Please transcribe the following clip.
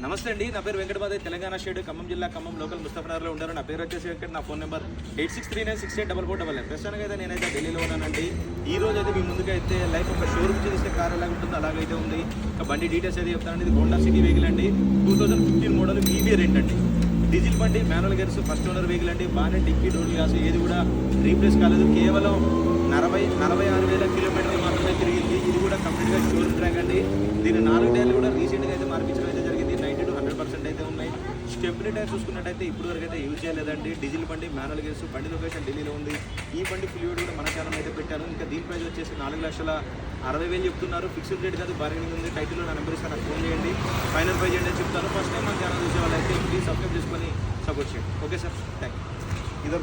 నమస్తే అండి, నా పేరు వెంకటమాధవ్, తెలంగాణ స్టేట్ ఖమ్మం జిల్లా ఖమ్మం లోకల్ ముస్తఫనగర్లో ఉంటారు. నా పేరు వచ్చేసి వెంకట. నా ఫోన్ నెంబర్ 8639684488. ప్రస్తుతానికి అయితే నేనైతే ఢిల్లీలో ఉన్నానండి. ఈ రోజు అయితే మీ ముందుకు అయితే లైఫ్ ఒక షోరూమ్ చేస్తే కార్ ఎలాగ ఉంటుందో అలాగైతే ఉంది. ఇంకా బండి డీటెయిల్స్ అయితే చెప్తానండి. ఇది హోండా సిటీ వెహికల్ అండి, 2015 మోడల్ ఈవీ రెంట్ అండి. డీజిల్ బండి, manual gears, first owner vehicle అండి. బాగానే డిక్కీ, డోర్ గ్లాస్ ఏది కూడా రీప్లేస్ కాలేదు. కేవలం 46,000 కిలోమీటర్లు మాత్రమే తిరిగింది. ఇది కూడా కంప్లీట్గా షోరూమ్ ట్రాక్ అండి. దీని 4 టైర్లు కూడా రీసెంట్గా అయితే మార్పించడం అయితే జరిగింది. 90 to 100% అయితే ఉన్నాయి. స్టెప్నీ టైర్ చూసుకున్నట్టయితే ఇప్పుడు వరకు అయితే యూజ్ చేయలేదండి. డీజిల్ బండి, మాన్యువల్ గేర్స్, బండి లొకేషన్ ఢిల్లీలో ఉంది. ఈ బండి ఫుల్ కూడా మన ఛానల్ అయితే పెట్టాను. ఇంకా దీని ప్రైస్ వచ్చేసి 4,60,000 చెప్తున్నారు. ఫిక్స్డ్ రేట్ కాదు, బార్గెనింగ్ ఉంది. టైటిల్లో నా నెంబర్ ఇస్తాను, నాకు ఫోన్ చేయండి. ఫైనల్ ప్రైస్ ఏంటని చెప్తాను. ఫస్ట్ టైం మన ఛానల్ చూసే వాళ్ళు అయితే ప్లీజ్ సబ్స్క్రైబ్ చేసుకొని సపోర్ట్ చేయండి. Okay sir, thank you. ఇదో